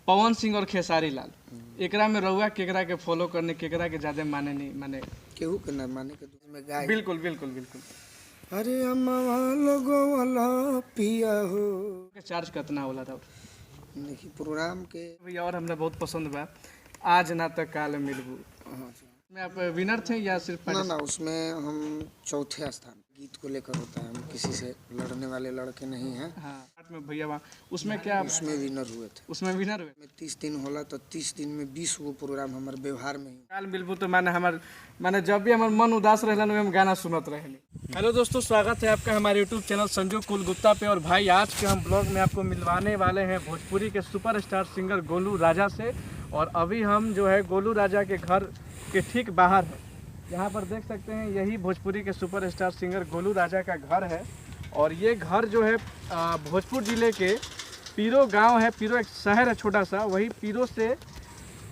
पवन सिंह और खेसारी लाल, एकरा में रहुआ केकरा के फॉलो करने, केकरा के ज्यादा माने नहीं माने? केहू के न माने के दूसरे में गाय। बिल्कुल बिल्कुल बिल्कुल। अरे अम्मा लोगो वाला पिया हो चार्ज कितना होला था देखी प्रोग्राम के भैया? और हमरा बहुत पसंद बा आज ना तक काल मिलबू। हाँ में आप विनर थे या सिर्फ ना उसमें हम चौथे स्थान गीत को लेकर होता है, हम किसी से लड़ने वाले लड़के नहीं हैं। हाँ में भैया वहाँ उसमें क्या उसमें विनर हुए थे। उसमें विनर हुए में 30 दिन होला तो 30 दिन में 20 वो प्रोग्राम हमारे व्यवहार में ही। काल मिलबू तो माने जब भी हमार मन उदास रहलन हम गाना सुनत रहनी। हेलो दोस्तों, स्वागत है आपका हमारे यूट्यूब चैनल संजू कुल गुप्ता पे। और भाई आज के हम ब्लॉग में आपको मिलवाने वाले हैं भोजपुरी के सुपरस्टार सिंगर गोलू राजा से। और अभी हम जो है गोलू राजा के घर के ठीक बाहर है, यहाँ पर देख सकते हैं यही भोजपुरी के सुपरस्टार सिंगर गोलू राजा का घर है। और ये घर जो है भोजपुर ज़िले के पीरो गांव है। पीरो एक शहर है छोटा सा, वही पीरो से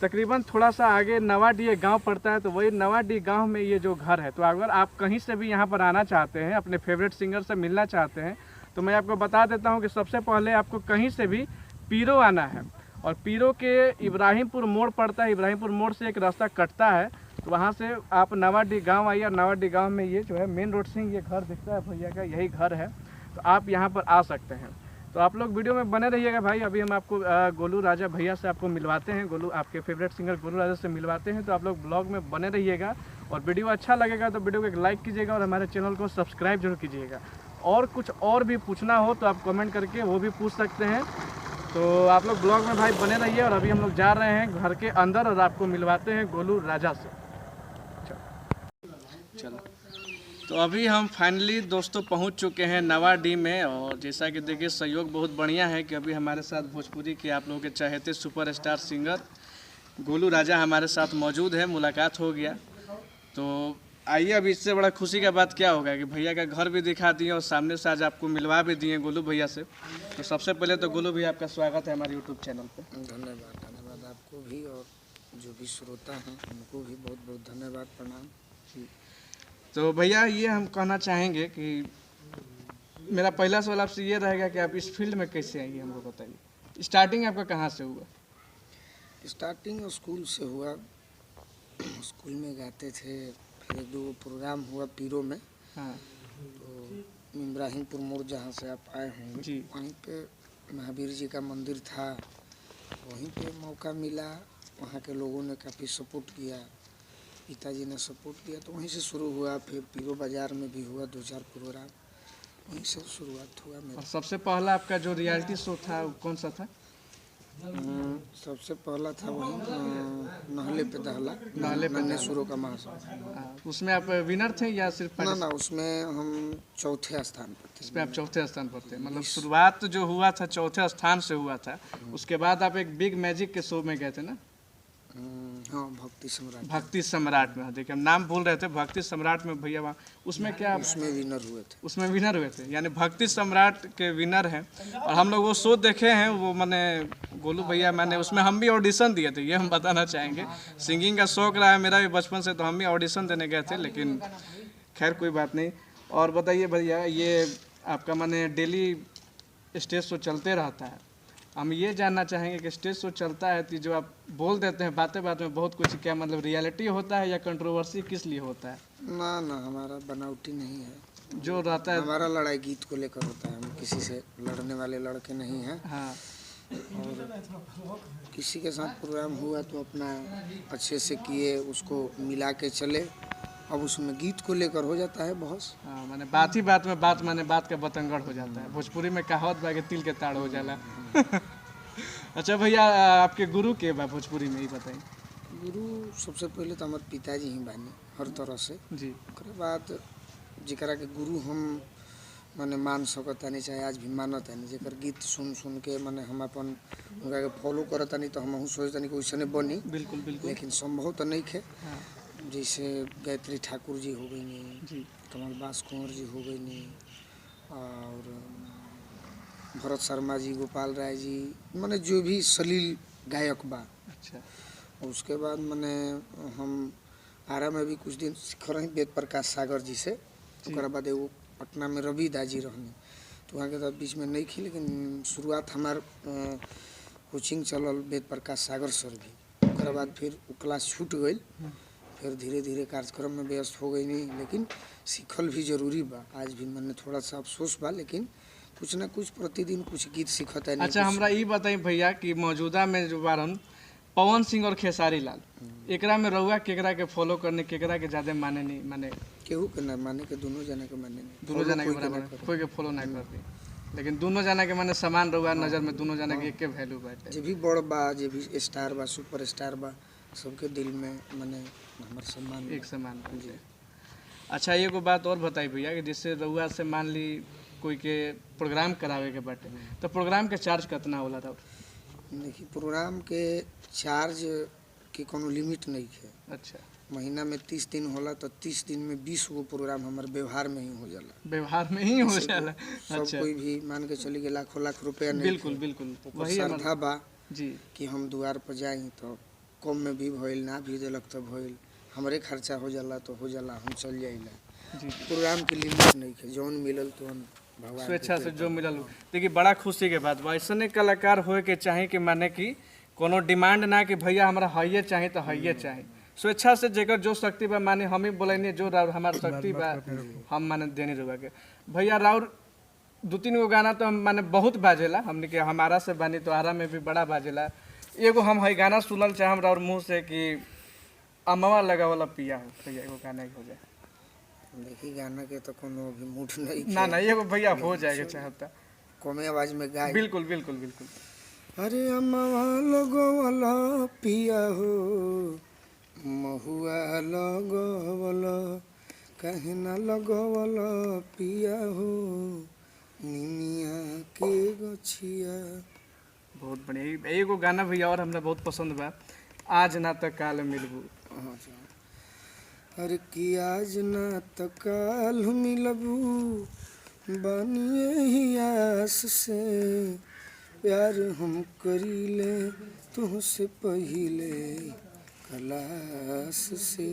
तकरीबन थोड़ा सा आगे नवाडी गांव पड़ता है, तो वही नवाडी गांव में ये जो घर है। तो अगर आप कहीं से भी यहाँ पर आना चाहते हैं, अपने फेवरेट सिंगर से मिलना चाहते हैं, तो मैं आपको बता देता हूँ कि सबसे पहले आपको कहीं से भी पीरो आना है। और पीरो के इब्राहिमपुर मोड़ पड़ता है, इब्राहिमपुर मोड़ से एक रास्ता कटता है, तो वहाँ से आप नवाडी गांव आइए। नवाडी गांव में ये जो है मेन रोड से ये घर दिखता है भैया का, यही घर है। तो आप यहाँ पर आ सकते हैं। तो आप लोग वीडियो में बने रहिएगा भाई। अभी हम आपको गोलू राजा भैया से आपको मिलवाते हैं, गोलू आपके फेवरेट सिंगर गोलू राजा से मिलवाते हैं। तो आप लोग ब्लॉग में बने रहिएगा। और वीडियो अच्छा लगेगा तो वीडियो को एक लाइक कीजिएगा और हमारे चैनल को सब्सक्राइब जरूर कीजिएगा। और कुछ और भी पूछना हो तो आप कमेंट करके वो भी पूछ सकते हैं। तो आप लोग ब्लॉग में भाई बने रहिए। और अभी हम लोग जा रहे हैं घर के अंदर और आपको मिलवाते हैं गोलू राजा से। चलो, तो अभी हम फाइनली दोस्तों पहुंच चुके हैं नवाडी में। और जैसा कि देखिए सहयोग बहुत बढ़िया है कि अभी हमारे साथ भोजपुरी के आप लोगों के चहेते सुपरस्टार सिंगर गोलू राजा हमारे साथ मौजूद है, मुलाकात हो गया। तो आइए, अभी इससे बड़ा खुशी का बात क्या होगा कि भैया का घर भी दिखा दिए और सामने से आज आपको मिलवा भी दिए गोलू भैया से। तो सबसे पहले तो गोलू भैया आपका स्वागत है हमारे यूट्यूब चैनल पे। धन्यवाद आपको भी, और जो भी श्रोता हैं उनको भी बहुत बहुत धन्यवाद, प्रणाम। तो भैया ये हम कहना चाहेंगे कि मेरा पहला सवाल आपसे ये रहेगा कि आप इस फील्ड में कैसे आइए, हमको बताइए। स्टार्टिंग आपका कहाँ से हुआ? स्टार्टिंग स्कूल से हुआ, स्कूल में गाते थे। फिर एक दो प्रोग्राम हुआ पीरो में। हाँ। तो इब्राहिमपुर मोड़ जहाँ से आप आए होंगे जी, वहीं पे महावीर जी का मंदिर था, वहीं पे मौका मिला। वहाँ के लोगों ने काफ़ी सपोर्ट किया, पिताजी ने सपोर्ट किया, तो वहीं से शुरू हुआ। फिर पीरो बाज़ार में भी हुआ 2-4 प्रोग्राम, वहीं से शुरुआत हुआ मेरा। और सबसे पहला आपका जो रियलिटी शो था वो कौन सा था? सबसे पहला था वही नहले पे दहला, नहले पे नन्हे सुरों का महासंग। उसमें आप विनर थे या सिर्फ ना उसमें हम चौथे स्थान पर थे। इसमें आप चौथे स्थान पर थे, मतलब शुरुआत जो हुआ था चौथे स्थान से हुआ था। उसके बाद आप एक बिग मैजिक के शो में गए थे ना? हाँ, भक्ति सम्राट। भक्ति सम्राट में, देखिए हम नाम भूल रहे थे, भक्ति सम्राट में भैया वहाँ उसमें क्या उसमें विनर हुए थे? उसमें विनर हुए थे, यानी भक्ति सम्राट के विनर हैं। और हम लोग वो शो देखे हैं, वो मैंने गोलू भैया मैंने उसमें हम भी ऑडिशन दिए थे, ये हम बताना चाहेंगे। सिंगिंग का शौक रहा है मेरा भी बचपन से, तो हम भी ऑडिशन देने गए थे, लेकिन खैर कोई बात नहीं। और बताइए भैया, ये आपका मैंने डेली स्टेज शो चलते रहता है, हम ये जानना चाहेंगे कि स्टेज शो चलता है तो जो आप बोल देते हैं बातें बात में बहुत कुछ, क्या मतलब रियलिटी होता है या कंट्रोवर्सी किस लिए होता है? ना हमारा बनावटी नहीं है, जो रहता है हमारा लड़ाई गीत को लेकर होता है। हम किसी से लड़ने वाले लड़के नहीं हैं। हाँ। और किसी के साथ प्रोग्राम हुआ तो अपना अच्छे से किए, उसको मिला के चले। अब उसमें गीत को लेकर हो जाता है बहस। हाँ, माने बात ही बात में बात माने बात का बतंगड़ हो जाता है। भोजपुरी में कहावत बा कि तिल के ताड़ हो जाला। अच्छा भैया, आपके गुरु के बा भोजपुरी में ही बताइए। गुरु सबसे पहले तो हमारे पिताजी ही बानी हर तरह से जी। ओकरे बाद जरा के गुरु हम माने मान सकतानी, चाहे आज भी मानतानी। जेकर गीत सुन सुन के माने हम अपन उनका के फॉलो करतानी, तो हम सोचतानी कि वैसने बनी। बिल्कुल बिल्कुल, लेकिन संभव तो नहीं है। हाँ। जैसे गायत्री ठाकुर जी हो गई नहीं जी, कमल बास कुंवर जी हो गई नहीं, और भरत शर्मा जी, गोपाल राय जी, माने जो भी सलील गायक बा। अच्छा। और उसके बाद मैंने हम आरा में भी कुछ दिन सीख रहे वेद प्रकाश सागर जी से। उसके बाद एगो पटना में रवि दाजी रहने, तो वहाँ के तो बीच में नहीं खी। लेकिन शुरुआत हमार कोचिंग चलल वेद प्रकाश सागर सर भी, ओकर बाद फिर वो क्लास छूट गई, फिर धीरे धीरे कार्यक्रम में व्यस्त हो गई नहीं, लेकिन सीखल भी जरूरी बा। आज भी मैंने थोड़ा सा अफसोस बा, लेकिन कुछ ना कुछ प्रतिदिन कुछ गीत सीखत है। अच्छा हमरा ई बताई भैया कि मौजूदा में जो बारन पवन सिंह और खेसारी लाल, एकरा में रउआ केकरा के फॉलो करने, केकरा के ज्यादा माने नहीं माने? केहू के ना माने के, दोनों जना के माने नहीं, दोनों जना के बराबर कोई के फॉलो ना करती, लेकिन दोनों जना के माने समान रउआ नजर में दोनों जना के एक के वैल्यू बाटे। जे भी बड़ बा, जे भी स्टार बा, सुपर स्टार बा, सबके दिल में माने हमार सम्मान एक समान बाटे। अच्छा एगो बात और बताई भैया कि जैसे रउआ से मान ली कोई के प्रोग्राम करावे के बाटे, तो प्रोग्राम के चार्ज कितना होला था? देखिए प्रोग्राम के चार्ज के कोनो लिमिट नहीं है। अच्छा महीना में 30 दिन होला, तो 30 दिन में 20 गो प्रोग्राम हमारे व्यवहार में ही हो जाला। व्यवहार में ही हो जाला। सब अच्छा कोई भी मान के चली के लाखों लाख रुपया नहीं बिल्कुल बिल्कुल वही श्रद्धा बा जी कि हम द्वार पर जाई तो कम में भी भइल, ना भी देलक तो भइल, हमरे खर्चा हो जाला तो हो जाला, हम चल जाइला। जी प्रोग्राम के लिमिट नहीं है, जौन मिलल तो भगवान स्वेच्छा से जो मिलल। देखिए बड़ा खुशी के बात बा, ऐसने कलाकार होए के चाहे कि माने कि कोनो डिमांड ना कि भैया हमरा हइये चाहे तो हइये चाहे, स्वेच्छा से जेकर जो शक्ति बा, माने हम ही बोलेनी जो हमार शक्ति बा हम माने देनी रुआ के। भैया राउर 2-3 गो गाना तो हम माने बहुत बाजेला, हमने के हमारा से बानी तो आरा में भी बड़ा बाजेला। एगो हम हई गाना सुनल चाहे राउर मुँह से कि अमवा लगा वाला पिया हो, भैया एगो गाना हो जाए। देखी गाना के तो कोनो भी मूड नहीं ना ना एगो भैया हो जाएगा चाहता कमे आवाज में गाय। बिल्कुल बिल्कुल बिल्कुल। अरे अमवा लगवला पिया हो, महुआ लगवला काहे ना लगवला पिया हो, निमिया के गछिया। बहुत बढ़िया एगो गाना भैया और हमरा बहुत पसंद बा, आज ना तो काल मिलबू। अरे कि आज ना तो काल मिलबू, बानिए ही आस से, प्यार हम करीले तुहसे पहिले कलास से।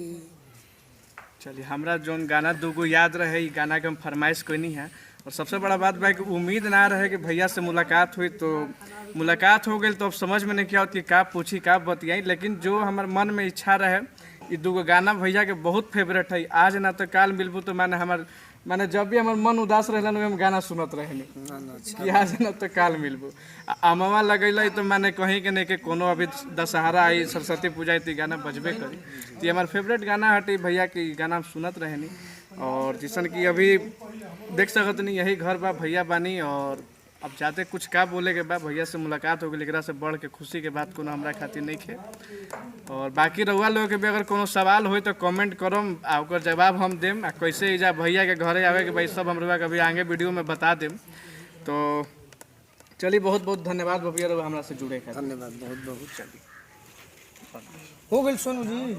चलिए हमरा जोन गाना दूगो याद रहे, ई गाना के हम फरमाइश कोई नहीं है। और सबसे बड़ा बात बा कि उम्मीद ना रहे कि भैया से मुलाकात हुई, तो मुलाकात हो गई तो अब समझ में नहीं क्या होती का पूछी का बतियाई, लेकिन जो हमारे मन में इच्छा रहे ये दूगो गाना भैया के बहुत फेवरेट है। आज ना तो काल मिलबू, तो माने जब भी हमार मन उदास रहलन हम गाना सुनत रहनी कि आज ना तो काल मिलबू। अमवा लगैल तो माने कहीं के नहीं के कोनो अभी दशहरा आई, सरस्वती पूजा आई, तो गाना बजबे करी, तो ये हमार फेवरेट गाना हटे भैया के, गाना हम सुनत रहनी। और जिसन कि अभी देख सकत नहीं यही घर बा, भैया बानी, और अब जाते कुछ का बोले के बाद भैया से मुलाकात हो गई, एकरा से बढ़ के खुशी के बात कोनो हमरा खातिर नहीं खे। और बाकी रउआ लोग के भी अगर कोनो सवाल हो तो कमेंट करम, आ ओकर जवाब हम देम, आ कैसे जा भैया के घरे आवे के भाई सब हम रउआ के अभी आगे वीडियो में बता देम। तो चलिए बहुत बहुत धन्यवाद भैया रउआ हमरा से जुड़े के। धन्यवाद बहुत बहुत। चलिए हो गई सोनू जी।